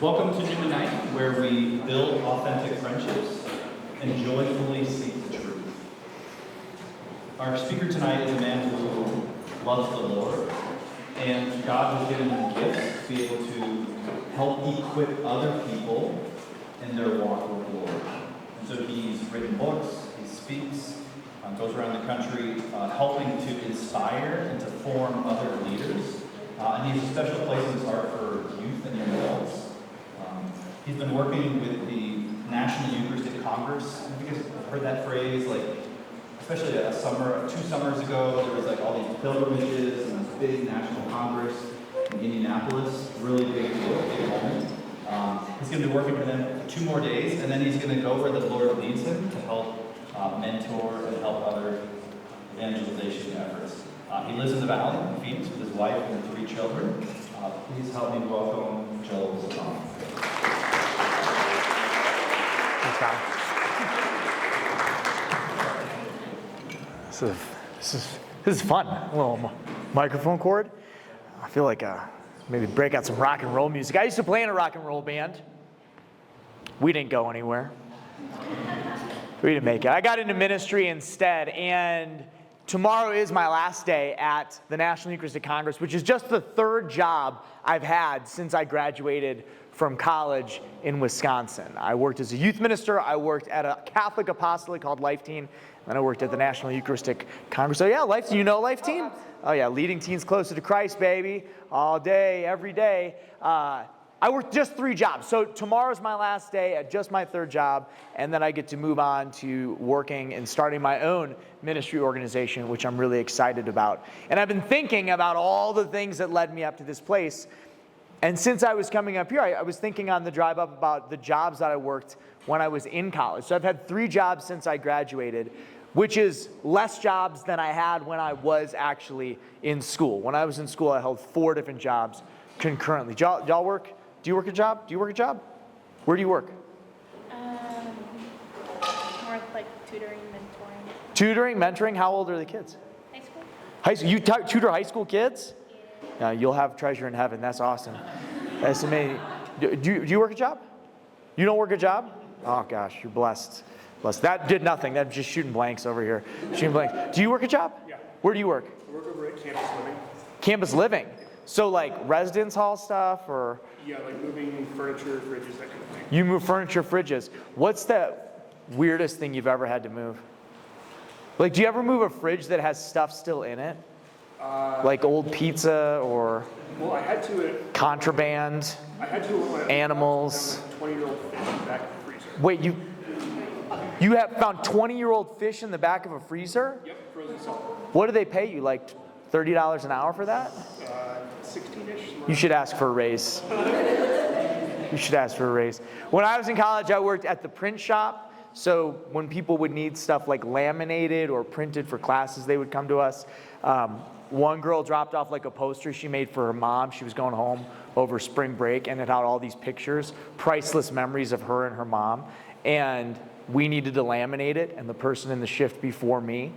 Welcome to Newman Night, where we build authentic friendships and joyfully seek the truth. Our speaker tonight is a man who loves the Lord, and God has given him gifts to be able to help equip other people in their walk with the Lord. And so he's written books, he speaks, goes around the country helping to inspire and to form other leaders. And he has a special place in his heart for youth and young adults. He's been working with the National Eucharistic Congress. I think I've heard that phrase, like, especially 2 summers ago, there was like all these pilgrimages and this big national congress in Indianapolis. Really big deal, big moment. He's going to be working with them 2 more days, and then he's going to go where the Lord leads him to help mentor and help other evangelization efforts. He lives in the valley in Phoenix with his wife and 3 children. Please help me welcome Joel Stepanek. This is fun. A little microphone cord. I feel like maybe break out some rock and roll music. I used to play in a rock and roll band. We didn't go anywhere. We didn't make it. I got into ministry instead, and tomorrow is my last day at the National Eucharistic Congress, which is just the 3rd job I've had since I graduated from college in Wisconsin. I worked as a youth minister, I worked at a Catholic apostolate called Life Teen, and I worked at the National Eucharistic Congress. So yeah, Life, you know Life Teen? Oh yeah, leading teens closer to Christ, baby, all day, every day. I worked just 3 jobs. So tomorrow's my last day at just my 3rd job, and then I get to move on to working and starting my own ministry organization, which I'm really excited about. And I've been thinking about all the things that led me up to this place. And since I was coming up here, I was thinking on the drive up about the jobs that I worked when I was in college. So I've had 3 jobs since I graduated, which is less jobs than I had when I was actually in school. When I was in school, I held 4 different jobs concurrently. Y'all work? Do you work a job? Do you work a job? Where do you work? More like tutoring, mentoring. Tutoring, mentoring. How old are the kids? High school. High school. You tutor high school kids? Yeah. You'll have treasure in heaven. That's awesome. That's amazing. Do you work a job? You don't work a job? Oh gosh, you're blessed. Blessed. That did nothing. That's just shooting blanks over here. Shooting blanks. Do you work a job? Yeah. Where do you work? I work over at Campus Living. Campus living. So like residence hall stuff or? Yeah, like moving furniture, fridges, that kind of thing. You move furniture, fridges. What's the weirdest thing you've ever had to move? Like, do you ever move a fridge that has stuff still in it? Like old pizza or Well, I had to. contraband, I had to. animals. 20-year-old fish in the back of the freezer. Wait, you have found 20-year-old fish in the back of a freezer? Yep, frozen salt. What do they pay you, like $30 an hour for that? 16-ish. You should ask for a raise. You should ask for a raise. When I was in college, I worked at the print shop. So when people would need stuff like laminated or printed for classes, they would come to us. One girl dropped off like a poster she made for her mom. She was going home over spring break, and it had all these pictures, priceless memories of her and her mom. And we needed to laminate it, and the person in the shift before me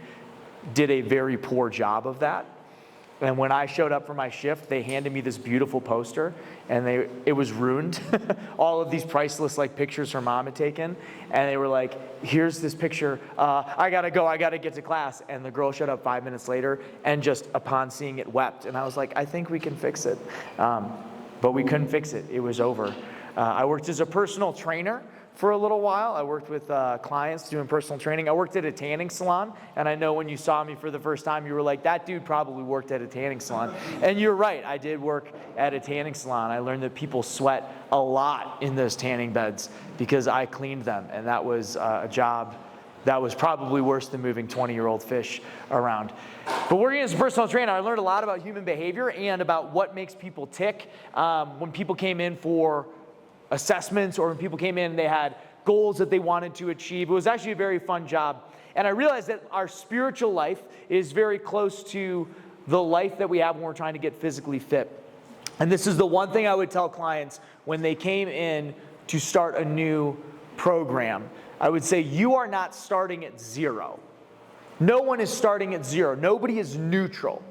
did a very poor job of that. And when I showed up for my shift, they handed me this beautiful poster, and it was ruined. All of these priceless like pictures her mom had taken, and they were like, "Here's this picture. I gotta go. I gotta get to class." And the girl showed up 5 minutes later, and just upon seeing it, wept. And I was like, "I think we can fix it," but we couldn't fix it. It was over. I worked as a personal trainer for a little while. I worked with clients doing personal training. I worked at a tanning salon, and I know when you saw me for the first time, you were like, that dude probably worked at a tanning salon. And you're right, I did work at a tanning salon. I learned that people sweat a lot in those tanning beds because I cleaned them, and that was a job that was probably worse than moving 20-year-old fish around. But working as a personal trainer, I learned a lot about human behavior and about what makes people tick. When people came in for assessments or when people came in and they had goals that they wanted to achieve. It was actually a very fun job. And I realized that our spiritual life is very close to the life that we have when we're trying to get physically fit. And this is the one thing I would tell clients when they came in to start a new program. I would say, you are not starting at 0. No one is starting at 0. Nobody is neutral.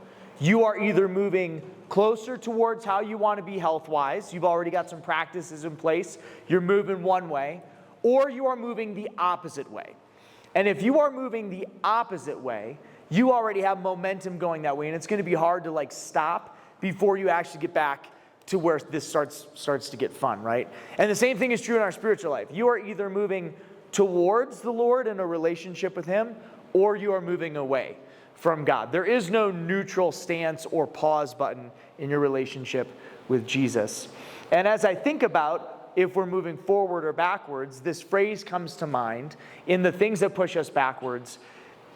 You are either moving closer towards how you want to be health-wise, you've already got some practices in place, you're moving one way, or you are moving the opposite way. And if you are moving the opposite way, you already have momentum going that way, and it's going to be hard to stop before you actually get back to where this starts to get fun, right? And the same thing is true in our spiritual life. You are either moving towards the Lord in a relationship with Him, or you are moving away from God. There is no neutral stance or pause button in your relationship with Jesus. And as I think about if we're moving forward or backwards, this phrase comes to mind in the things that push us backwards,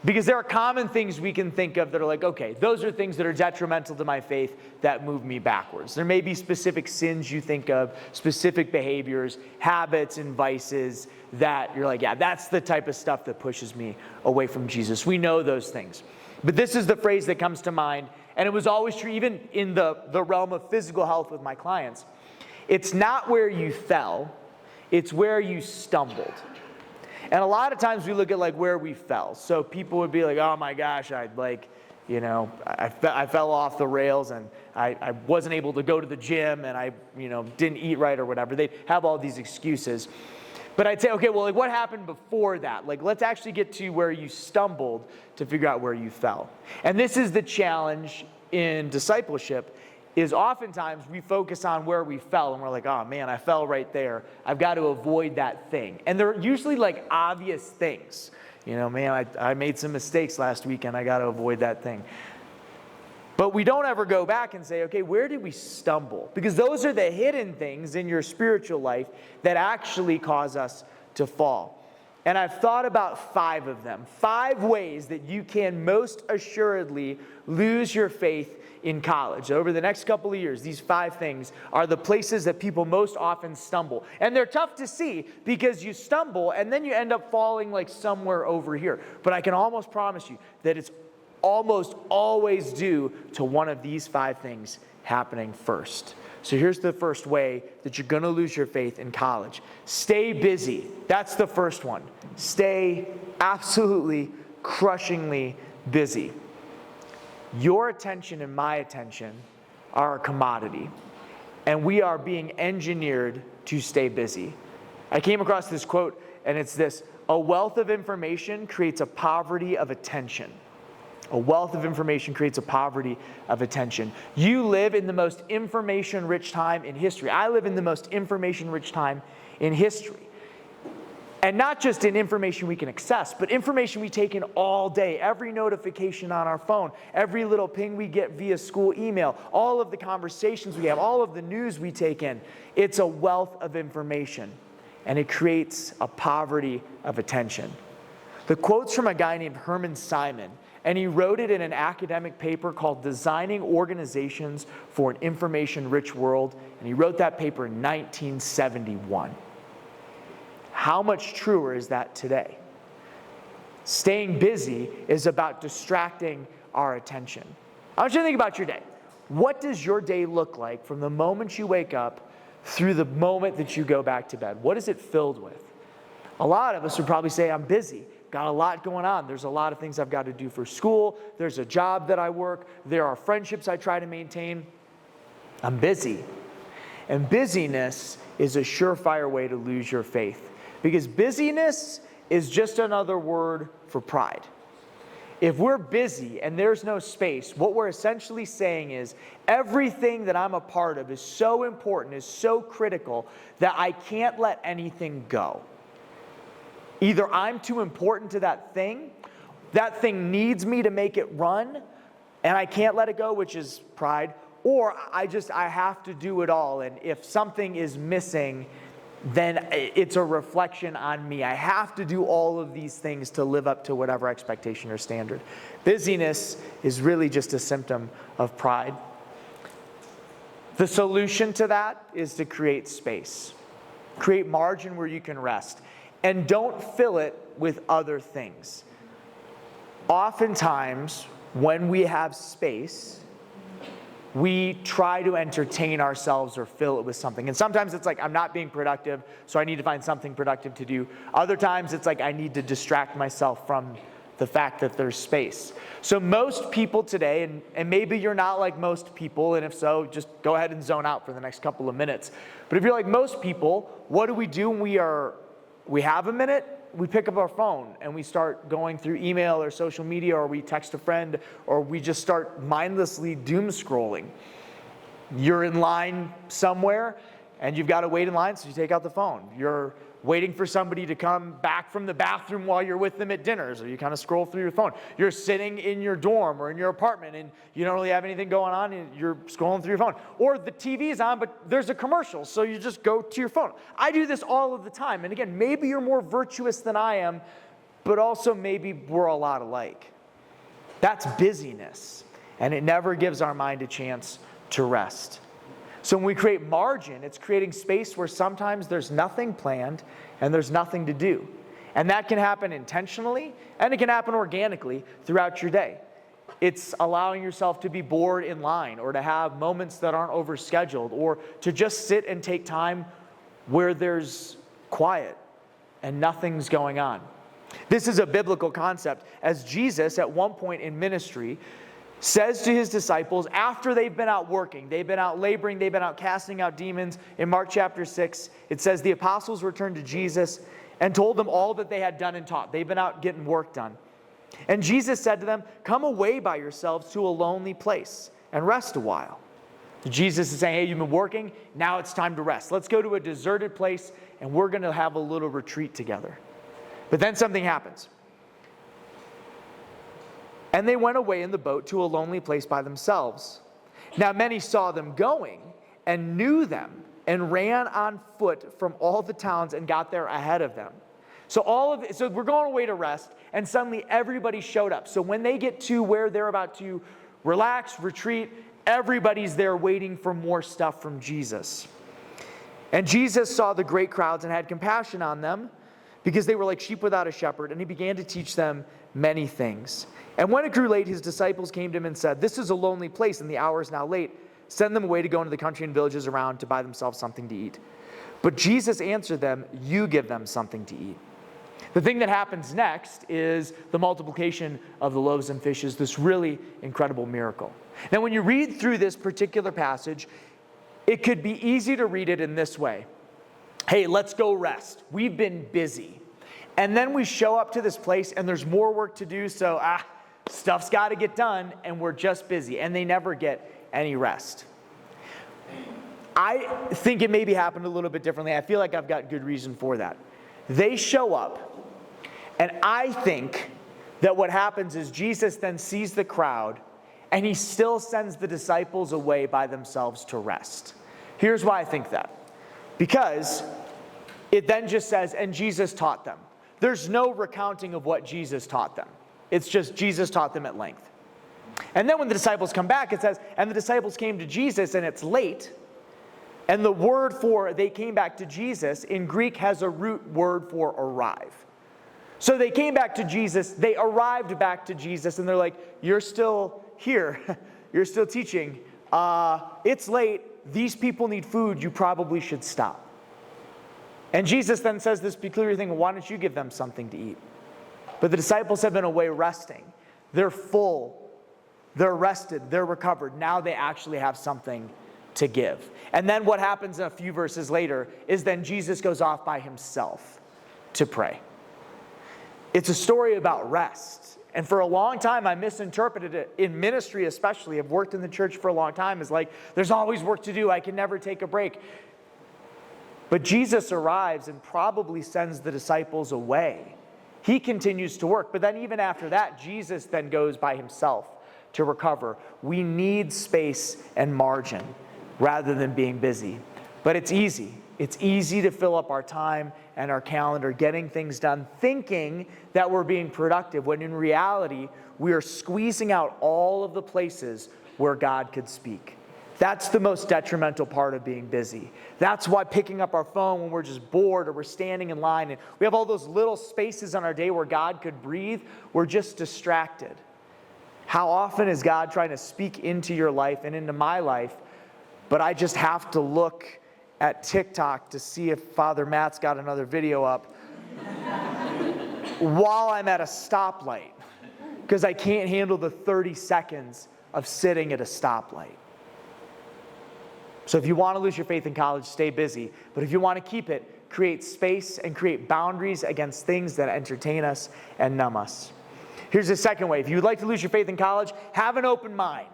because there are common things we can think of that are okay, those are things that are detrimental to my faith that move me backwards. There may be specific sins you think of, specific behaviors, habits, and vices that you're yeah, that's the type of stuff that pushes me away from Jesus. We know those things. But this is the phrase that comes to mind, and it was always true even in the realm of physical health with my clients. It's not where you fell, it's where you stumbled. And a lot of times we look at where we fell. So people would be oh my gosh, I fell off the rails and I wasn't able to go to the gym and I didn't eat right or whatever. They have all these excuses. But I'd say, okay, well, what happened before that? Let's actually get to where you stumbled to figure out where you fell. And this is the challenge in discipleship, is oftentimes we focus on where we fell and we're oh man, I fell right there. I've got to avoid that thing. And they're usually obvious things. Man, I made some mistakes last week and I got to avoid that thing. But we don't ever go back and say, okay, where did we stumble? Because those are the hidden things in your spiritual life that actually cause us to fall. And I've thought about 5 of them. 5 ways that you can most assuredly lose your faith in college. Over the next couple of years, these 5 things are the places that people most often stumble. And they're tough to see because you stumble and then you end up falling somewhere over here. But I can almost promise you that it's almost always due to one of these 5 things happening first. So here's the first way that you're going to lose your faith in college. Stay busy. That's the first one. Stay absolutely, crushingly busy. Your attention and my attention are a commodity, and we are being engineered to stay busy. I came across this quote, and it's this: a wealth of information creates a poverty of attention. A wealth of information creates a poverty of attention. You live in the most information-rich time in history. I live in the most information-rich time in history. And not just in information we can access, but information we take in all day. Every notification on our phone, every little ping we get via school email, all of the conversations we have, all of the news we take in. It's a wealth of information, and it creates a poverty of attention. The quote's from a guy named Herman Simon, and he wrote it in an academic paper called Designing Organizations for an Information-Rich World, and he wrote that paper in 1971. How much truer is that today? Staying busy is about distracting our attention. I want you to think about your day. What does your day look like from the moment you wake up through the moment that you go back to bed? What is it filled with? A lot of us would probably say, I'm busy. Got a lot going on. There's a lot of things I've got to do for school. There's a job that I work. There are friendships I try to maintain. I'm busy. And busyness is a surefire way to lose your faith. Because busyness is just another word for pride. If we're busy and there's no space, what we're essentially saying is everything that I'm a part of is so important, is so critical, that I can't let anything go. Either I'm too important to that thing needs me to make it run, and I can't let it go, which is pride, or I have to do it all, and if something is missing, then it's a reflection on me. I have to do all of these things to live up to whatever expectation or standard. Busyness is really just a symptom of pride. The solution to that is to create space. Create margin where you can rest. And don't fill it with other things. Oftentimes, when we have space, we try to entertain ourselves or fill it with something. And sometimes it's I'm not being productive, so I need to find something productive to do. Other times it's I need to distract myself from the fact that there's space. So most people today, and maybe you're not like most people, and if so, just go ahead and zone out for the next couple of minutes. But if you're like most people, what do we do when we have a minute? We pick up our phone and we start going through email or social media, or we text a friend, or we just start mindlessly doom scrolling. You're in line somewhere and you've got to wait in line, so you take out the phone. You're waiting for somebody to come back from the bathroom while you're with them at dinner, so you kind of scroll through your phone. You're sitting in your dorm or in your apartment and you don't really have anything going on and you're scrolling through your phone. Or the TV's on, but there's a commercial, so you just go to your phone. I do this all of the time. And again, maybe you're more virtuous than I am, but also maybe we're a lot alike. That's busyness, and it never gives our mind a chance to rest. So when we create margin, it's creating space where sometimes there's nothing planned and there's nothing to do. And that can happen intentionally, and it can happen organically throughout your day. It's allowing yourself to be bored in line, or to have moments that aren't overscheduled, or to just sit and take time where there's quiet and nothing's going on. This is a biblical concept, as Jesus at one point in ministry says to his disciples, after they've been out working, they've been out laboring, they've been out casting out demons. In Mark chapter 6, it says the apostles returned to Jesus and told them all that they had done and taught. They've been out getting work done. And Jesus said to them, come away by yourselves to a lonely place and rest a while. Jesus is saying, hey, you've been working, now it's time to rest. Let's go to a deserted place and we're going to have a little retreat together. But then something happens. And they went away in the boat to a lonely place by themselves. Now many saw them going and knew them and ran on foot from all the towns and got there ahead of them. So we're going away to rest, and suddenly everybody showed up. So when they get to where they're about to relax, retreat, everybody's there waiting for more stuff from Jesus. And Jesus saw the great crowds and had compassion on them, because they were like sheep without a shepherd, and he began to teach them many things. And when it grew late, his disciples came to him and said, this is a lonely place, and the hour is now late. Send them away to go into the country and villages around to buy themselves something to eat. But Jesus answered them, you give them something to eat. The thing that happens next is the multiplication of the loaves and fishes, this really incredible miracle. Now, when you read through this particular passage, it could be easy to read it in this way. Hey, let's go rest. We've been busy. And then we show up to this place and there's more work to do, so stuff's got to get done, and we're just busy. And they never get any rest. I think it maybe happened a little bit differently. I feel like I've got good reason for that. They show up, and I think that what happens is Jesus then sees the crowd, and he still sends the disciples away by themselves to rest. Here's why I think that. Because it then just says, and Jesus taught them. There's no recounting of what Jesus taught them. It's just Jesus taught them at length. And then when the disciples come back, it says, and the disciples came to Jesus, and it's late. And the word for they came back to Jesus in Greek has a root word for arrive. So they came back to Jesus, they arrived back to Jesus, and they're like, you're still here. You're still teaching. It's late. These people need food. You probably should stop. And Jesus then says this peculiar thing, why don't you give them something to eat? But the disciples have been away resting. They're full. They're rested. They're recovered. Now they actually have something to give. And then what happens a few verses later is then Jesus goes off by himself to pray. It's a story about rest. And for a long time, I misinterpreted it in ministry especially. I've worked in the church for a long time. It's like, there's always work to do. I can never take a break. But Jesus arrives and probably sends the disciples away. He continues to work. But then even after that, Jesus then goes by himself to recover. We need space and margin rather than being busy. But it's easy. It's easy to fill up our time and our calendar, getting things done, thinking that we're being productive, when in reality, we are squeezing out all of the places where God could speak. That's the most detrimental part of being busy. That's why picking up our phone when we're just bored or we're standing in line and we have all those little spaces on our day where God could breathe, we're just distracted. How often is God trying to speak into your life and into my life, but I just have to look at TikTok to see if Father Matt's got another video up while I'm at a stoplight? because I can't handle the 30 seconds of sitting at a stoplight. So if you want to lose your faith in college, stay busy. But if you want to keep it, create space and create boundaries against things that entertain us and numb us. Here's the second way. If you would like to lose your faith in college, have an open mind.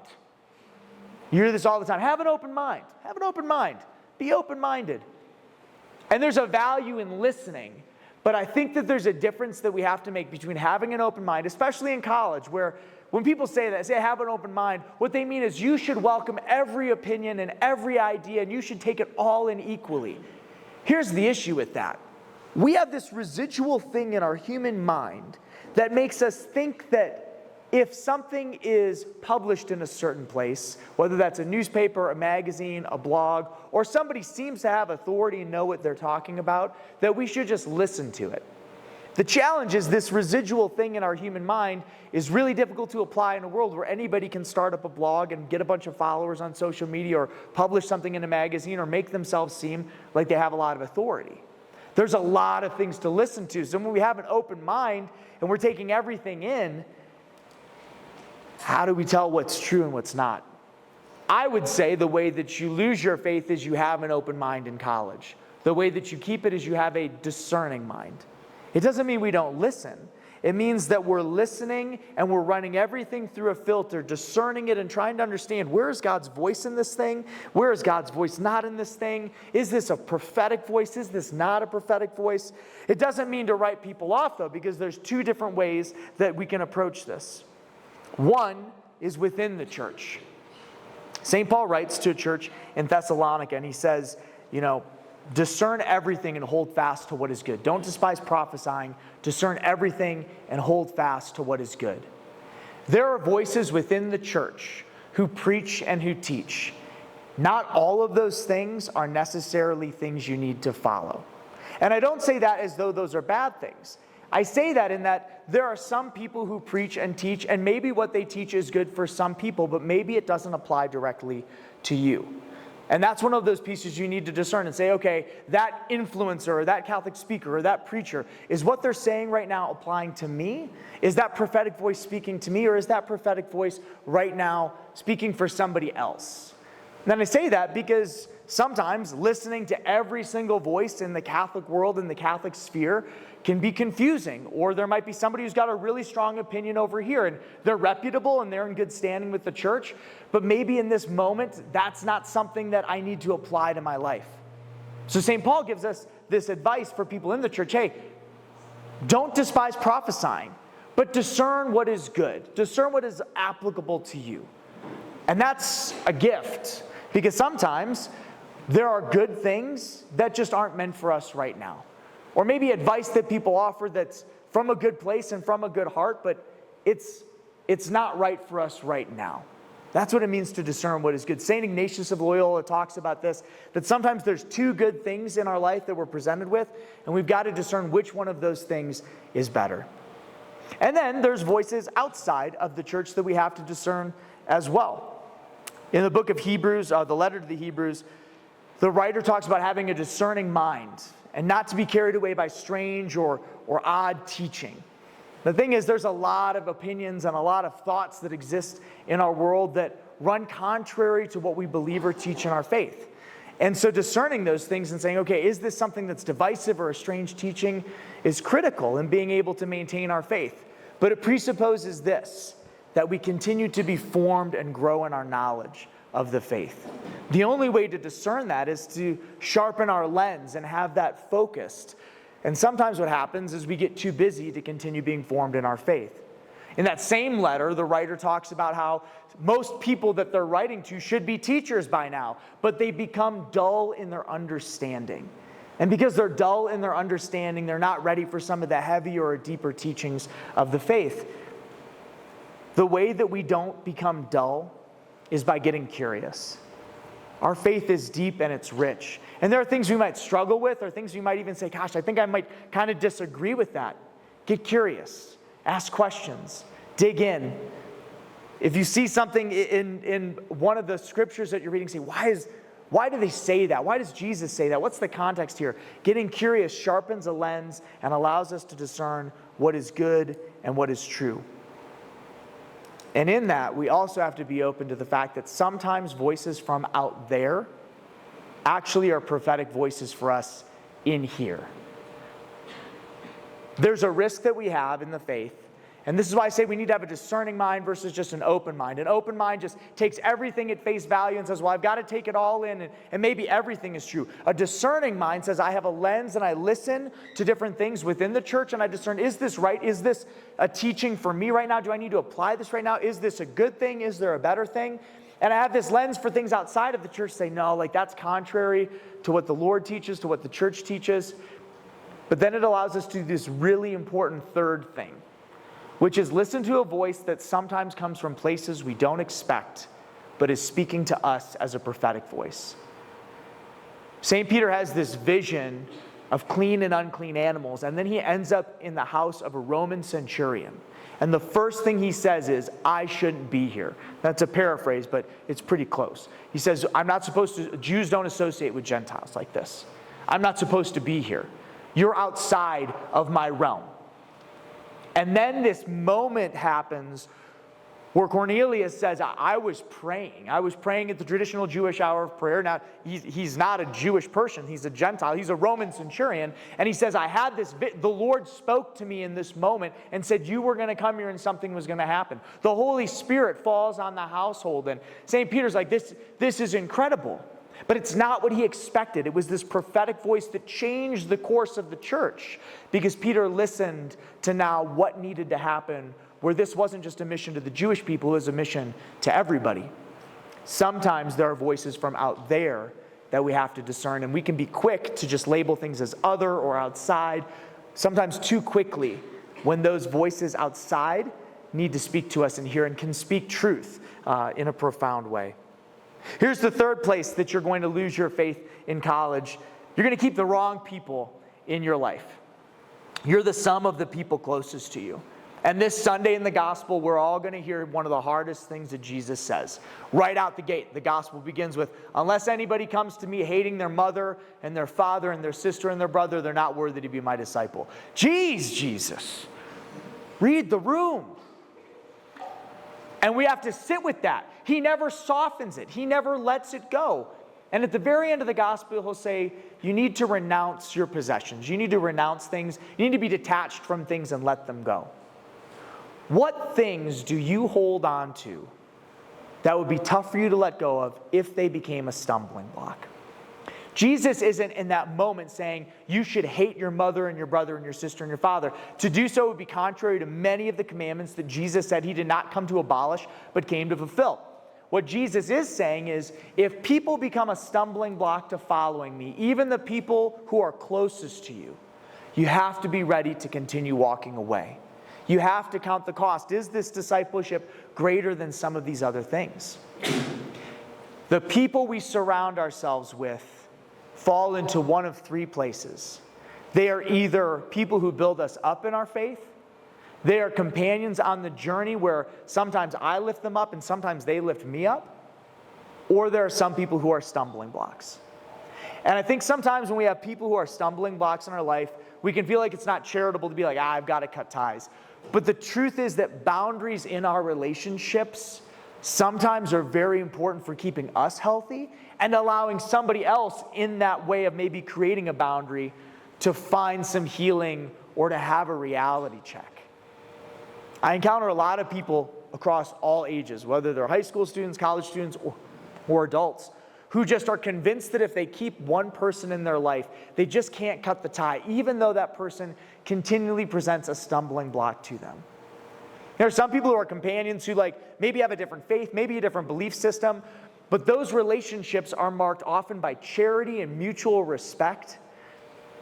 You hear this all the time. Have an open mind. Have an open mind. Be open-minded. And there's a value in listening. But I think that there's a difference that we have to make between having an open mind, especially in college, where when people say that, say have an open mind, what they mean is you should welcome every opinion and every idea, and you should take it all in equally. Here's the issue with that. We have this residual thing in our human mind that makes us think that if something is published in a certain place, whether that's a newspaper, a magazine, a blog, or somebody seems to have authority and know what they're talking about, that we should just listen to it. The challenge is this residual thing in our human mind is really difficult to apply in a world where anybody can start up a blog and get a bunch of followers on social media or publish something in a magazine or make themselves seem like they have a lot of authority. There's a lot of things to listen to. So when we have an open mind and we're taking everything in, how do we tell what's true and what's not? I would say the way that you lose your faith is you have an open mind in college. The way that you keep it is you have a discerning mind. It doesn't mean we don't listen. It means that we're listening and we're running everything through a filter, discerning it and trying to understand where is God's voice in this thing? Where is God's voice not in this thing? Is this a prophetic voice? Is this not a prophetic voice? It doesn't mean to write people off, though, because there's two different ways that we can approach this. One is within the church. St. Paul writes to a church in Thessalonica, and he says, discern everything and hold fast to what is good. Don't despise prophesying. Discern everything and hold fast to what is good. There are voices within the church who preach and who teach. Not all of those things are necessarily things you need to follow. And I don't say that as though those are bad things. I say that in that there are some people who preach and teach, and maybe what they teach is good for some people, but maybe it doesn't apply directly to you. And that's one of those pieces you need to discern and say, okay, that influencer or that Catholic speaker or that preacher, is what they're saying right now applying to me? Is that prophetic voice speaking to me, or is that prophetic voice right now speaking for somebody else? And then I say that because sometimes listening to every single voice in the Catholic world, in the Catholic sphere, can be confusing. Or there might be somebody who's got a really strong opinion over here, and they're reputable and they're in good standing with the church, but maybe in this moment, that's not something that I need to apply to my life. So St. Paul gives us this advice for people in the church. Hey, don't despise prophesying, but discern what is good. Discern what is applicable to you. And that's a gift, because sometimes there are good things that just aren't meant for us right now. Or maybe advice that people offer that's from a good place and from a good heart, but it's not right for us right now. That's what it means to discern what is good. St. Ignatius of Loyola talks about this, that sometimes there's two good things in our life that we're presented with, and we've got to discern which one of those things is better. And then there's voices outside of the church that we have to discern as well. In the book of Hebrews, the letter to the Hebrews, the writer talks about having a discerning mind and not to be carried away by strange or odd teaching. The thing is, there's a lot of opinions and a lot of thoughts that exist in our world that run contrary to what we believe or teach in our faith. And so discerning those things and saying, okay, is this something that's divisive or a strange teaching, is critical in being able to maintain our faith. But it presupposes this, that we continue to be formed and grow in our knowledge of the faith. The only way to discern that is to sharpen our lens and have that focused. And sometimes what happens is we get too busy to continue being formed in our faith. In that same letter, the writer talks about how most people that they're writing to should be teachers by now, but they become dull in their understanding. And because they're dull in their understanding, they're not ready for some of the heavier or deeper teachings of the faith. The way that we don't become dull is by getting curious. Our faith is deep and it's rich. And there are things we might struggle with, or things we might even say, gosh, I think I might kind of disagree with that. Get curious. Ask questions. Dig in. If you see something in one of the scriptures that you're reading, say, why do they say that? Why does Jesus say that? What's the context here? Getting curious sharpens a lens and allows us to discern what is good and what is true. And in that, we also have to be open to the fact that sometimes voices from out there actually are prophetic voices for us in here. There's a risk that we have in the faith, and this is why I say we need to have a discerning mind versus just an open mind. An open mind just takes everything at face value and says, well, I've got to take it all in, and maybe everything is true. A discerning mind says, I have a lens and I listen to different things within the church and I discern, is this right? Is this a teaching for me right now? Do I need to apply this right now? Is this a good thing? Is there a better thing? And I have this lens for things outside of the church, say, no, like that's contrary to what the Lord teaches, to what the church teaches. But then it allows us to do this really important third thing, which is listen to a voice that sometimes comes from places we don't expect, but is speaking to us as a prophetic voice. St. Peter has this vision of clean and unclean animals, and then he ends up in the house of a Roman centurion. And the first thing he says is, I shouldn't be here. That's a paraphrase, but it's pretty close. He says, Jews don't associate with Gentiles like this. I'm not supposed to be here. You're outside of my realm. And then this moment happens where Cornelius says, I was praying. I was praying at the traditional Jewish hour of prayer. Now, he's not a Jewish person. He's a Gentile. He's a Roman centurion. And he says, the Lord spoke to me in this moment and said, you were going to come here and something was going to happen. The Holy Spirit falls on the household. And St. Peter's like, this is incredible. But it's not what he expected. It was this prophetic voice that changed the course of the church because Peter listened to now what needed to happen, where this wasn't just a mission to the Jewish people, it was a mission to everybody. Sometimes there are voices from out there that we have to discern, and we can be quick to just label things as other or outside, sometimes too quickly, when those voices outside need to speak to us in here and can speak truth in a profound way. Here's the third place that you're going to lose your faith in college. You're going to keep the wrong people in your life. You're the sum of the people closest to you. And this Sunday in the gospel, we're all going to hear one of the hardest things that Jesus says. Right out the gate, the gospel begins with, unless anybody comes to me hating their mother and their father and their sister and their brother, they're not worthy to be my disciple. Jeez, Jesus. Read the room. And we have to sit with that. He never softens it. He never lets it go. And at the very end of the gospel, he'll say, you need to renounce your possessions. You need to renounce things. You need to be detached from things and let them go. What things do you hold on to that would be tough for you to let go of if they became a stumbling block? Jesus isn't in that moment saying you should hate your mother and your brother and your sister and your father. To do so would be contrary to many of the commandments that Jesus said he did not come to abolish, but came to fulfill. What Jesus is saying is, if people become a stumbling block to following me, even the people who are closest to you, you have to be ready to continue walking away. You have to count the cost. Is this discipleship greater than some of these other things? The people we surround ourselves with fall into one of three places. They are either people who build us up in our faith. They are companions on the journey where sometimes I lift them up and sometimes they lift me up. Or there are some people who are stumbling blocks. And I think sometimes when we have people who are stumbling blocks in our life, we can feel like it's not charitable to be like, I've got to cut ties. But the truth is that boundaries in our relationships sometimes are very important for keeping us healthy and allowing somebody else in that way of maybe creating a boundary to find some healing or to have a reality check. I encounter a lot of people across all ages, whether they're high school students, college students, or adults, who just are convinced that if they keep one person in their life, they just can't cut the tie, even though that person continually presents a stumbling block to them. There are some people who are companions who maybe have a different faith, maybe a different belief system, but those relationships are marked often by charity and mutual respect.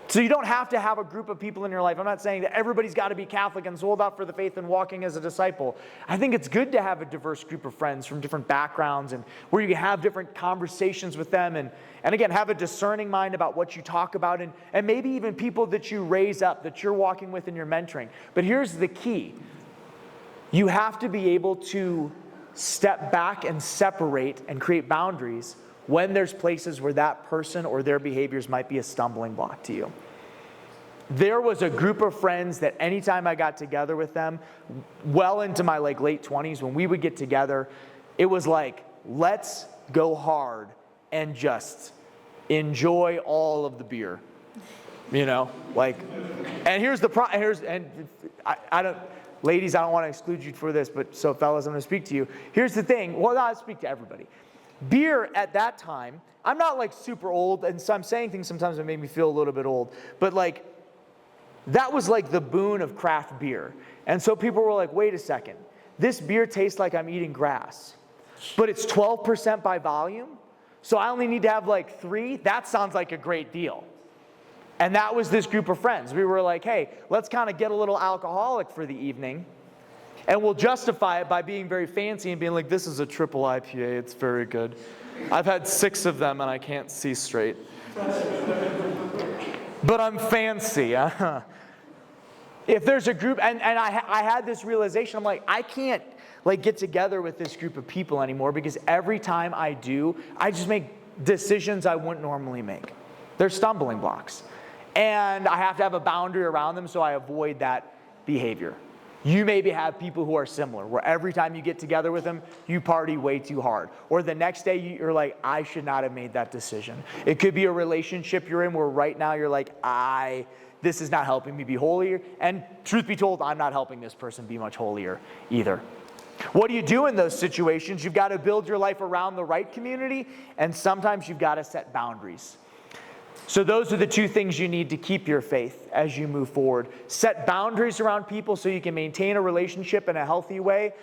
So you don't have to have a group of people in your life. I'm not saying that everybody's got to be Catholic and sold out for the faith and walking as a disciple. I think it's good to have a diverse group of friends from different backgrounds and where you can have different conversations with them and again, have a discerning mind about what you talk about and maybe even people that you raise up, that you're walking with and you're mentoring. But here's the key. You have to be able to step back and separate and create boundaries when there's places where that person or their behaviors might be a stumbling block to you. there was a group of friends that anytime I got together with them, well into my like late 20s, when we would get together, it was like, let's go hard and just enjoy all of the beer, you know, like, and here's the I don't, ladies, I don't want to exclude you for this, but so fellas, I'm going to speak to you. Here's the thing. Well, I'll speak to everybody. Beer at that time, I'm not like super old, and so I'm saying things sometimes that make me feel a little bit old, but like, that was like the boon of craft beer. And so people were like, wait a second, this beer tastes like I'm eating grass, but it's 12% by volume, so I only need to have like 3? That sounds like a great deal. And that was this group of friends. We were like, hey, let's kind of get a little alcoholic for the evening, and we'll justify it by being very fancy and being like, this is a triple IPA, it's very good. I've had 6 of them and I can't see straight. But I'm fancy. If there's a group, and I had this realization, I'm like, I can't like get together with this group of people anymore, because every time I do, I just make decisions I wouldn't normally make. They're stumbling blocks. And I have to have a boundary around them so I avoid that behavior. You maybe have people who are similar, where every time you get together with them, you party way too hard. Or the next day you're like, I should not have made that decision. It could be a relationship you're in where right now you're like, this is not helping me be holier. And truth be told, I'm not helping this person be much holier either. What do you do in those situations? You've got to build your life around the right community, and sometimes you've got to set boundaries. So those are the 2 things you need to keep your faith as you move forward. Set boundaries around people so you can maintain a relationship in a healthy way,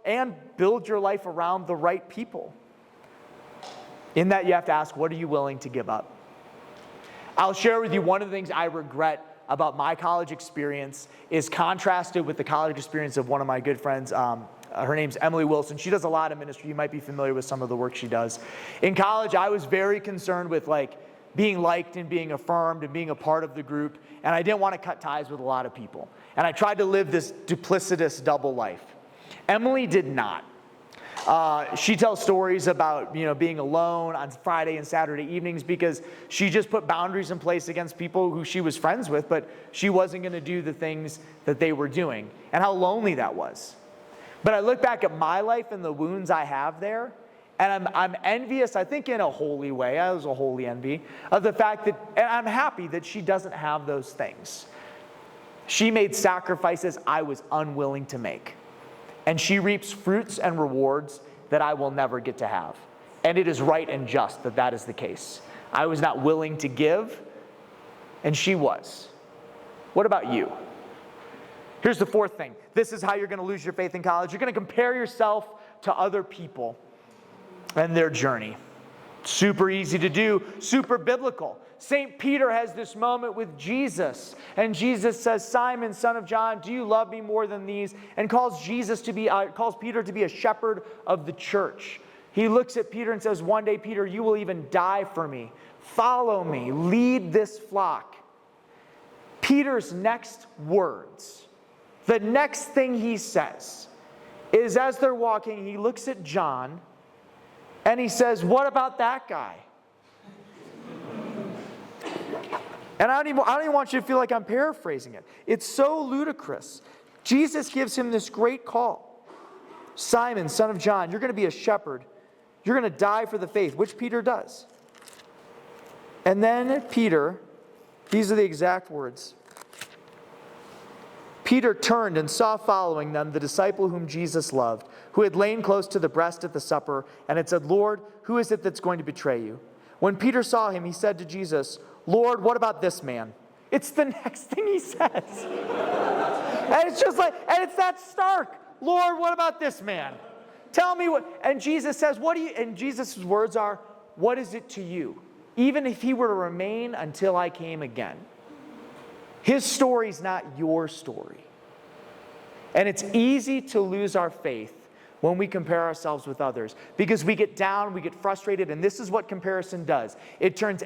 and build your life around the right people. In that, you have to ask, what are you willing to give up? I'll share with you one of the things I regret about my college experience is contrasted with the college experience of one of my good friends. Her name's Emily Wilson. She does a lot of ministry. You might be familiar with some of the work she does. In college, I was very concerned with like being liked and being affirmed and being a part of the group, and I didn't want to cut ties with a lot of people. And I tried to live this duplicitous double life. Emily did not. She tells stories about, being alone on Friday and Saturday evenings because she just put boundaries in place against people who she was friends with, but she wasn't going to do the things that they were doing, and how lonely that was. But I look back at my life and the wounds I have there, and I'm envious, I think in a holy way, I was a holy envy, of the fact that, and I'm happy that she doesn't have those things. She made sacrifices I was unwilling to make. And she reaps fruits and rewards that I will never get to have. And it is right and just that that is the case. I was not willing to give, and she was. What about you? Here's the 4th thing. This is how you're going to lose your faith in college. You're going to compare yourself to other people and their journey. Super easy to do, super biblical. St. Peter has this moment with Jesus, and Jesus says, Simon, son of John, do you love me more than these? And calls Peter to be a shepherd of the church. He looks at Peter and says, one day, Peter, you will even die for me. Follow me, lead this flock. Peter's next words, the next thing he says, is as they're walking, he looks at John, and he says, what about that guy? And I don't even want you to feel like I'm paraphrasing it. It's so ludicrous. Jesus gives him this great call. Simon, son of John, you're going to be a shepherd. You're going to die for the faith, which Peter does. And then Peter, these are the exact words. Peter turned and saw following them the disciple whom Jesus loved, who had lain close to the breast at the supper, and had said, Lord, who is it that's going to betray you? When Peter saw him, he said to Jesus, Lord, what about this man? It's the next thing he says. And it's just like, and it's that stark. Lord, what about this man? Tell me what, and Jesus says, and Jesus' words are, what is it to you? Even if he were to remain until I came again. His story's not your story. And it's easy to lose our faith when we compare ourselves with others, because we get down, we get frustrated, and this is what comparison does. It turns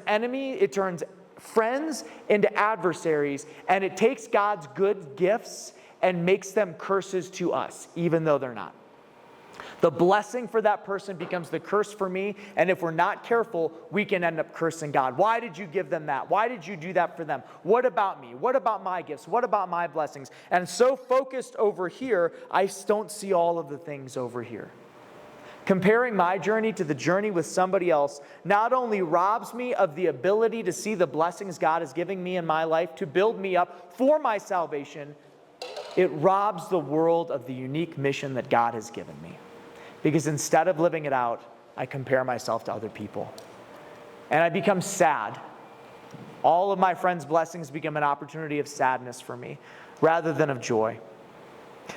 friends into adversaries, and it takes God's good gifts and makes them curses to us, even though they're not. The blessing for that person becomes the curse for me, and if we're not careful, we can end up cursing God. Why did you give them that? Why did you do that for them? What about me? What about my gifts? What about my blessings? And so focused over here, I don't see all of the things over here. Comparing my journey to the journey with somebody else not only robs me of the ability to see the blessings God is giving me in my life to build me up for my salvation, it robs the world of the unique mission that God has given me. Because instead of living it out, I compare myself to other people. And I become sad. All of my friends' blessings become an opportunity of sadness for me rather than of joy.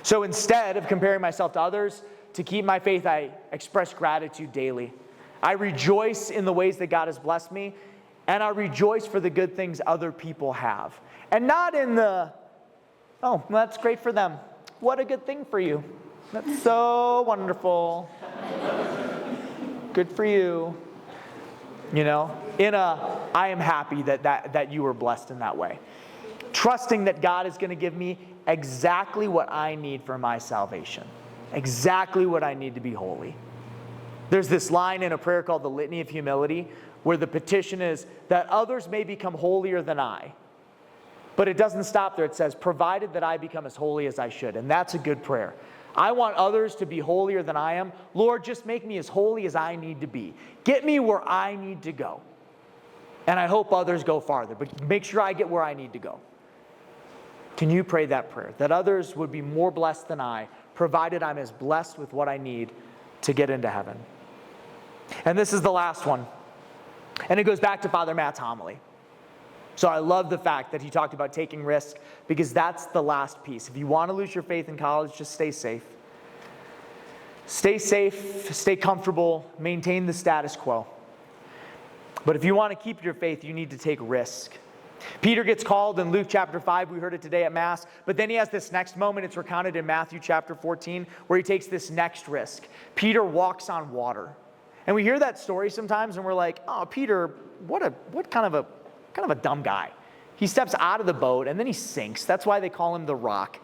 So instead of comparing myself to others, to keep my faith, I express gratitude daily. I rejoice in the ways that God has blessed me, and I rejoice for the good things other people have. And not in the, oh, well, that's great for them. What a good thing for you. That's so wonderful. Good for you. You know, I am happy that you were blessed in that way. Trusting that God is going to give me exactly what I need for my salvation. Exactly what I need to be holy. There's this line in a prayer called the Litany of Humility, where the petition is that others may become holier than I. But it doesn't stop there. It says, provided that I become as holy as I should. And that's a good prayer. I want others to be holier than I am. Lord, just make me as holy as I need to be. Get me where I need to go. And I hope others go farther, but make sure I get where I need to go. Can you pray that prayer? That others would be more blessed than I, provided I'm as blessed with what I need to get into heaven. And this is the last one. And it goes back to Father Matt's homily. So I love the fact that he talked about taking risk, because that's the last piece. If you want to lose your faith in college, just stay safe. Stay safe, stay comfortable, maintain the status quo. But if you want to keep your faith, you need to take risk. Peter gets called in Luke chapter 5. We heard it today at Mass. But then he has this next moment. It's recounted in Matthew chapter 14, where he takes this next risk. Peter walks on water. And we hear that story sometimes, and we're like, oh, Peter, what kind of a dumb guy. He steps out of the boat, and then he sinks. That's why they call him the Rock.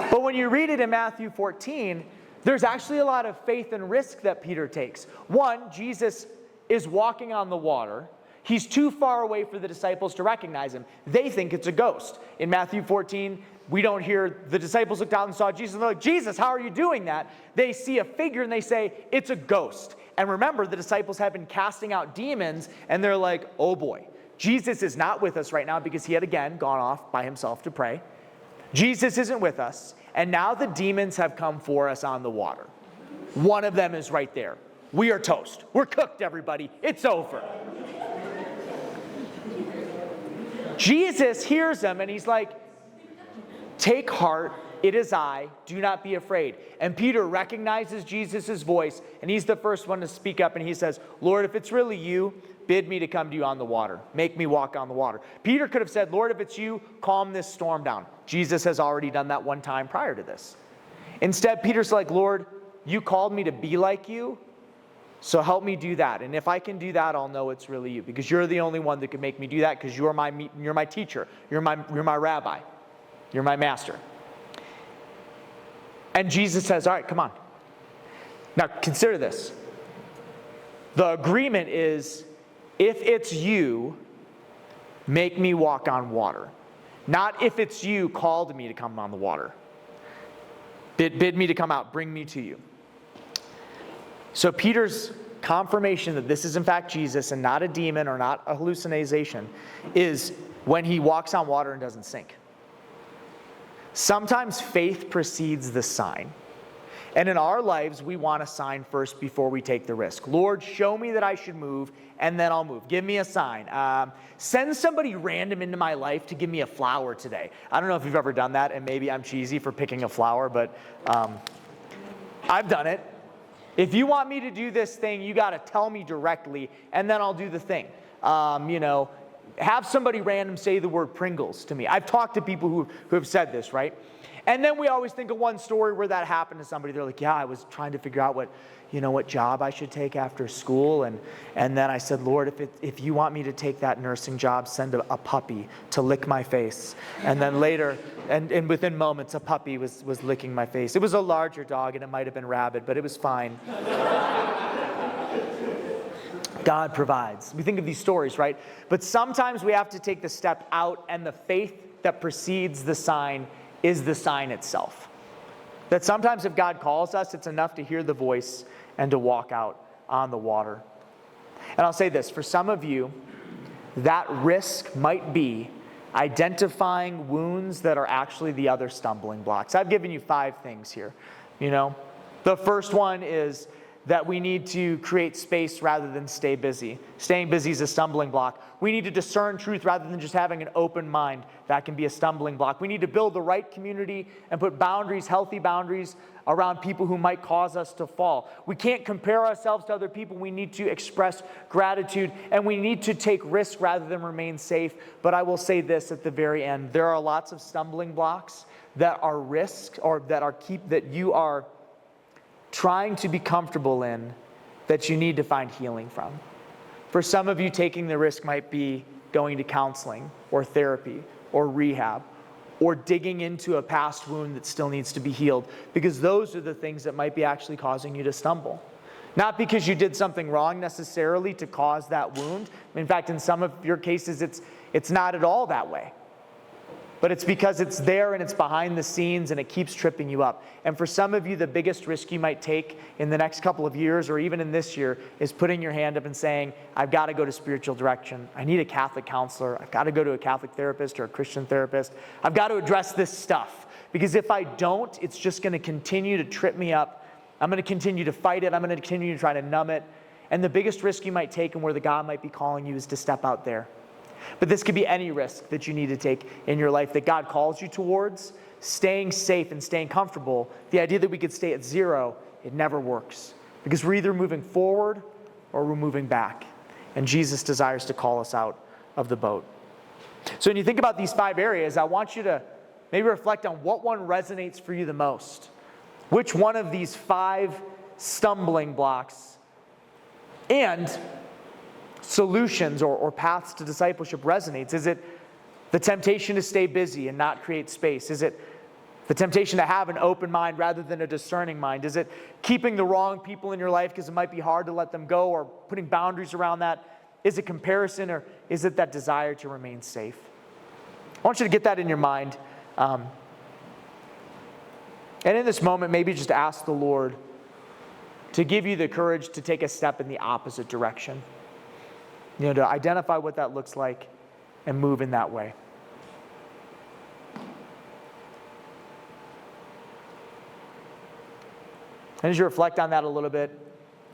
But when you read it in Matthew 14, there's actually a lot of faith and risk that Peter takes. One, Jesus is walking on the water. He's too far away for the disciples to recognize him. They think it's a ghost. In Matthew 14, we don't hear the disciples looked out and saw Jesus, and they're like, Jesus, how are you doing that? They see a figure and they say, it's a ghost. And remember, the disciples have been casting out demons, and they're like, oh boy, Jesus is not with us right now because he had again gone off by himself to pray. Jesus isn't with us, and now the demons have come for us on the water. One of them is right there. We are toast. We're cooked, everybody. It's over. Jesus hears them, and he's like, take heart, it is I, do not be afraid. And Peter recognizes Jesus' voice, and he's the first one to speak up, and he says, Lord, if it's really you, bid me to come to you on the water. Make me walk on the water. Peter could have said, Lord, if it's you, calm this storm down. Jesus has already done that one time prior to this. Instead, Peter's like, Lord, you called me to be like you, so help me do that. And if I can do that, I'll know it's really you, because you're the only one that can make me do that, because you're my teacher. You're my rabbi. You're my master. And Jesus says, all right, come on. Now consider this. The agreement is, if it's you, make me walk on water. Not if it's you, called me to come on the water. Bid me to come out, bring me to you. So Peter's confirmation that this is in fact Jesus and not a demon or not a hallucination is when he walks on water and doesn't sink. Sometimes faith precedes the sign. And in our lives, we want a sign first before we take the risk. Lord, show me that I should move, and then I'll move. Give me a sign. Send somebody random into my life to give me a flower today. I don't know if you've ever done that, and maybe I'm cheesy for picking a flower, but I've done it. If you want me to do this thing, you got to tell me directly, and then I'll do the thing. Have somebody random say the word Pringles to me. I've talked to people who have said this, right? And then we always think of one story where that happened to somebody. They're like, yeah, I was trying to figure out what job I should take after school. And then I said, Lord, if you want me to take that nursing job, send a puppy to lick my face. And then later, and within moments, a puppy was licking my face. It was a larger dog, and it might have been rabid, but it was fine. God provides. We think of these stories, right? But sometimes we have to take the step out, and the faith that precedes the sign is the sign itself. That sometimes if God calls us, it's enough to hear the voice and to walk out on the water. And I'll say this, for some of you, that risk might be identifying wounds that are actually the other stumbling blocks. I've given you 5 things here. The first one is that we need to create space rather than stay busy. Staying busy is a stumbling block. We need to discern truth rather than just having an open mind. That can be a stumbling block. We need to build the right community and put boundaries, healthy boundaries, around people who might cause us to fall. We can't compare ourselves to other people. We need to express gratitude, and we need to take risks rather than remain safe. But I will say this at the very end. There are lots of stumbling blocks that are risks, or that you are trying to be comfortable in, that you need to find healing from. For some of you, taking the risk might be going to counseling or therapy or rehab or digging into a past wound that still needs to be healed, because those are the things that might be actually causing you to stumble. Not because you did something wrong necessarily to cause that wound. In fact, in some of your cases, it's not at all that way. But it's because it's there and it's behind the scenes and it keeps tripping you up. And for some of you, the biggest risk you might take in the next couple of years or even in this year is putting your hand up and saying, I've got to go to spiritual direction. I need a Catholic counselor. I've got to go to a Catholic therapist or a Christian therapist. I've got to address this stuff. Because if I don't, it's just going to continue to trip me up. I'm going to continue to fight it. I'm going to continue to try to numb it. And the biggest risk you might take and where the God might be calling you is to step out there. But this could be any risk that you need to take in your life that God calls you towards. Staying safe and staying comfortable, the idea that we could stay at 0, it never works. Because we're either moving forward or we're moving back. And Jesus desires to call us out of the boat. So when you think about these 5 areas, I want you to maybe reflect on what one resonates for you the most. Which one of these 5 stumbling blocks and solutions or paths to discipleship resonates? Is it the temptation to stay busy and not create space? Is it the temptation to have an open mind rather than a discerning mind? Is it keeping the wrong people in your life because it might be hard to let them go, or putting boundaries around that? Is it comparison, or is it that desire to remain safe? I want you to get that in your mind. And in this moment, maybe just ask the Lord to give you the courage to take a step in the opposite direction. To identify what that looks like and move in that way. And as you reflect on that a little bit,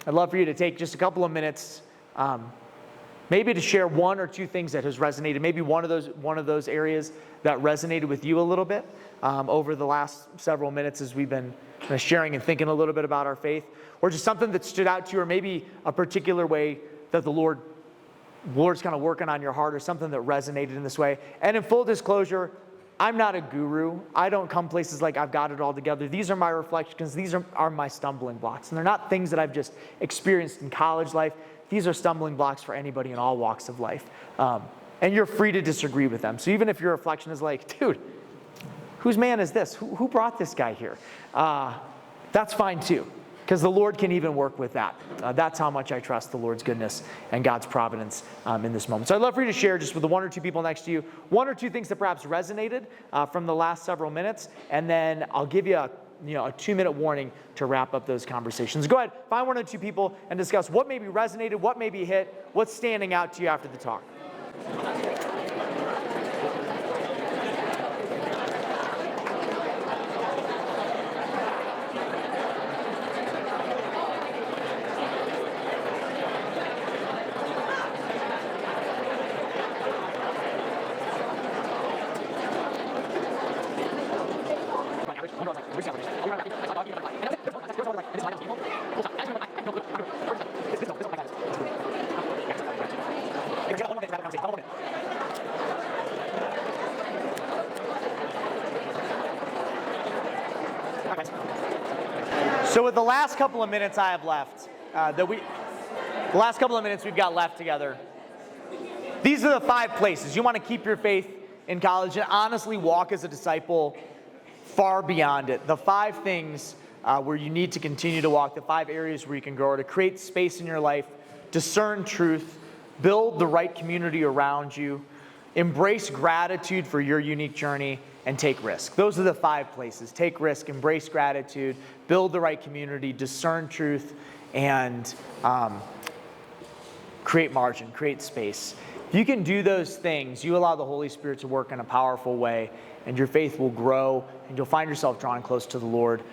I'd love for you to take just a couple of minutes, maybe to share 1 or 2 things that has resonated, maybe one of those areas that resonated with you a little bit over the last several minutes as we've been sharing and thinking a little bit about our faith, or just something that stood out to you, or maybe a particular way that the Lord's kind of working on your heart, or something that resonated in this way. And in full disclosure, I'm not a guru. I don't come places like I've got it all together. These are my reflections. These are my stumbling blocks. And they're not things that I've just experienced in college life. These are stumbling blocks for anybody in all walks of life. And you're free to disagree with them. So even if your reflection is like, dude, whose man is this? Who brought this guy here? That's fine too. Because the Lord can even work with that. That's how much I trust the Lord's goodness and God's providence in this moment. So I'd love for you to share just with the 1 or 2 people next to you, 1 or 2 things that perhaps resonated from the last several minutes, and then I'll give you a 2-minute warning to wrap up those conversations. Go ahead, find 1 or 2 people and discuss what maybe resonated, what maybe hit, what's standing out to you after the talk. So with the last couple of minutes I have left, the last couple of minutes we've got left together, these are the 5 places. You want to keep your faith in college and honestly walk as a disciple far beyond it. The 5 things where you need to continue to walk, the 5 areas where you can grow, or to create space in your life, discern truth, build the right community around you, embrace gratitude for your unique journey, and take risk. Those are the 5 places. Take risk, embrace gratitude, build the right community, discern truth, and create margin, create space. If you can do those things, you allow the Holy Spirit to work in a powerful way, and your faith will grow, and you'll find yourself drawing close to the Lord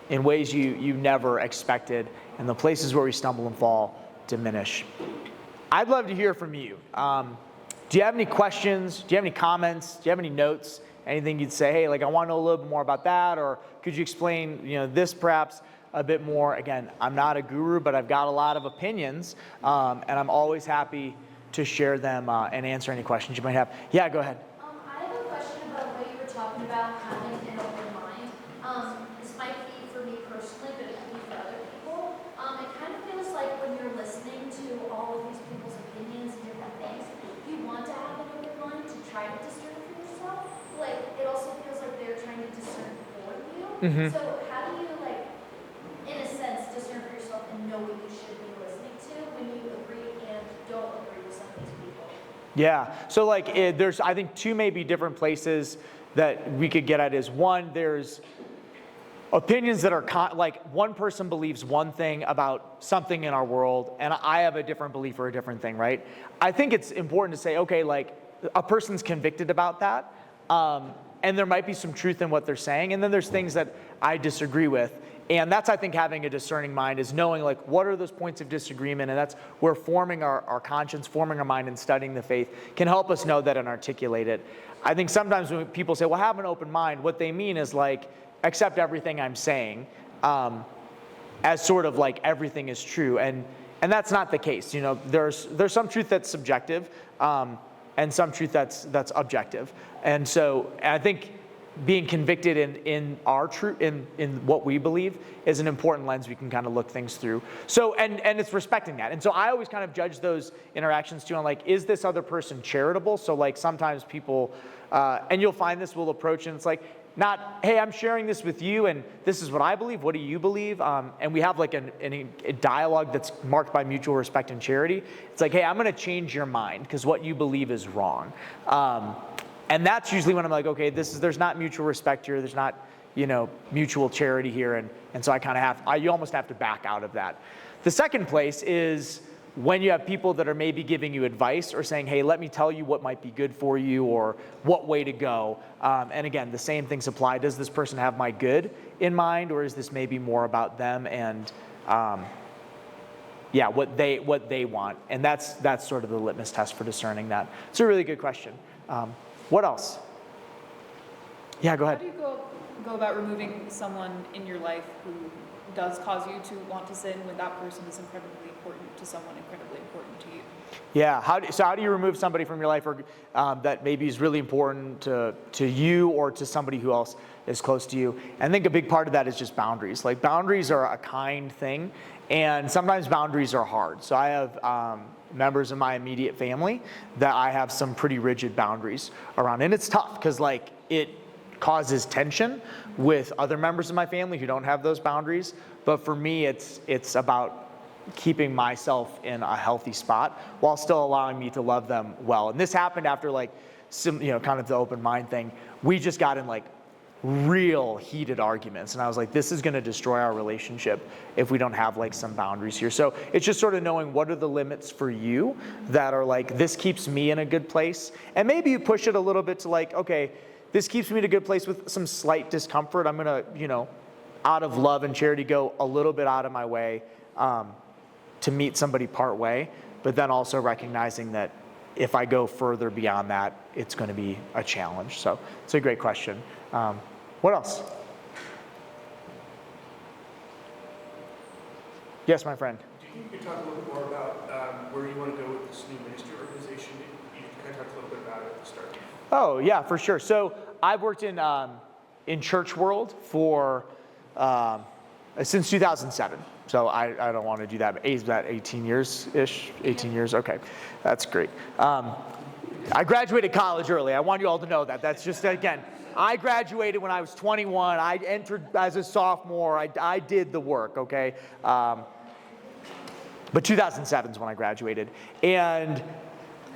in ways you never expected, and the places where we stumble and fall diminish. I'd love to hear from you. Do you have any questions? Do you have any comments? Do you have any notes? Anything you'd say, hey, like I want to know a little bit more about that, or could you explain, this perhaps a bit more? Again, I'm not a guru, but I've got a lot of opinions, and I'm always happy to share them and answer any questions you might have. Yeah, go ahead. I have a question about what you were talking about having an open mind. This might be for me personally, but it could be for other people. It kind of feels like when you're listening to all of these people's opinions and different things, you want to have an open mind to try to discern for yourself. Like, it also feels like they're trying to discern for you. Mm-hmm. So how do you, like, in a sense, discern for yourself and know what you should be listening to when you agree and don't agree with some of these people? Yeah, so there's, I think, 2 maybe different places that we could get at is, one, there's opinions that are like one person believes one thing about something in our world, and I have a different belief or a different thing, right? I think it's important to say, okay, like a person's convicted about that, and there might be some truth in what they're saying, and then there's things that I disagree with. And that's, I think, having a discerning mind is knowing, like, what are those points of disagreement, and that's where forming our conscience, forming our mind, and studying the faith can help us know that and articulate it. I think sometimes when people say, well, have an open mind, what they mean is, like, accept everything I'm saying as sort of like everything is true, and that's not the case. There's some truth that's subjective, and some truth that's objective, and so I think being convicted in our truth, in what we believe, is an important lens we can kind of look things through. So, and it's respecting that. And so I always kind of judge those interactions too on, like, is this other person charitable? So, like, sometimes people, and you'll find this, will approach and it's like, not, hey, I'm sharing this with you and this is what I believe, what do you believe? And we have like a dialogue that's marked by mutual respect and charity. It's like, hey, I'm gonna change your mind because what you believe is wrong. And that's usually when I'm like, okay, there's not mutual respect here, there's not, mutual charity here, and so you almost have to back out of that. The second place is when you have people that are maybe giving you advice or saying, hey, let me tell you what might be good for you or what way to go. And again, the same things apply. Does this person have my good in mind, or is this maybe more about them and what they want? And that's sort of the litmus test for discerning that. It's a really good question. What else? Yeah, go ahead. How do you go about removing someone in your life who does cause you to want to sin when that person is incredibly important to someone incredibly important to you? Yeah, how do you remove somebody from your life or that maybe is really important to you or to somebody who else is close to you? And I think a big part of that is just boundaries. Like, boundaries are a kind thing, and sometimes boundaries are hard. So I have members of my immediate family that I have some pretty rigid boundaries around. And it's tough because, like, it causes tension with other members of my family who don't have those boundaries. But for me, it's about keeping myself in a healthy spot while still allowing me to love them well. And this happened after, like, some, kind of the open mind thing. We just got in, like, real heated arguments, and I was like, this is going to destroy our relationship if we don't have, like, some boundaries here. So it's just sort of knowing what are the limits for you that are like, this keeps me in a good place, and maybe you push it a little bit to, like, okay, this keeps me in a good place with some slight discomfort. I'm going to, out of love and charity, go a little bit out of my way to meet somebody part way, but then also recognizing that if I go further beyond that, it's going to be a challenge. So it's a great question. What else? Yes, my friend. Do you think you could talk a little bit more about where you want to go with this new ministry organization? You kind of talked a little bit about it at the start. Oh, yeah, for sure. So I've worked in church world for since 2007. So I don't want to do that. Is that 18 years-ish? 18 years, okay. That's great. I graduated college early. I want you all to know that. That's just, again, I graduated when I was 21. I entered as a sophomore. I did the work, okay? But 2007 is when I graduated. And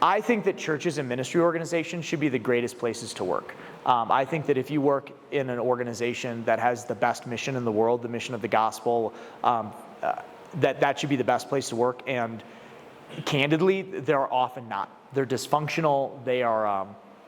I think that churches and ministry organizations should be the greatest places to work. I think that if you work in an organization that has the best mission in the world, the mission of the gospel, that should be the best place to work. And candidly, they're often not. They're dysfunctional. They are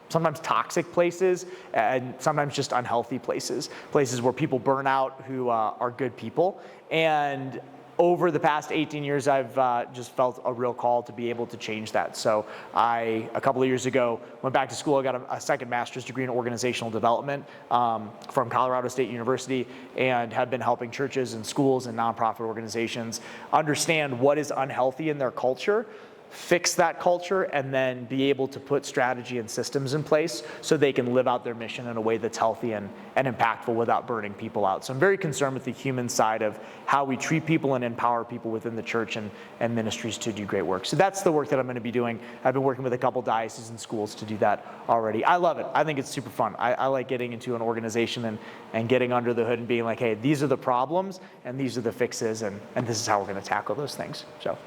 sometimes toxic places, and sometimes just unhealthy places where people burn out who are good people. And over the past 18 years, I've just felt a real call to be able to change that. So a couple of years ago, went back to school. I got a second master's degree in organizational development from Colorado State University, and have been helping churches and schools and nonprofit organizations understand what is unhealthy in their culture, fix that culture, and then be able to put strategy and systems in place so they can live out their mission in a way that's healthy and impactful without burning people out. So I'm very concerned with the human side of how we treat people and empower people within the church and ministries to do great work. So that's the work that I'm going to be doing. I've been working with a couple dioceses and schools to do that already. I love it. I think it's super fun. I like getting into an organization and getting under the hood and being like, hey, these are the problems and these are the fixes, and this is how we're going to tackle those things. So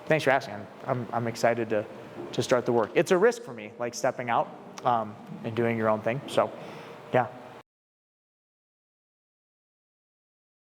thanks for asking. I'm excited to start the work. It's a risk for me, like stepping out and doing your own thing. So, yeah.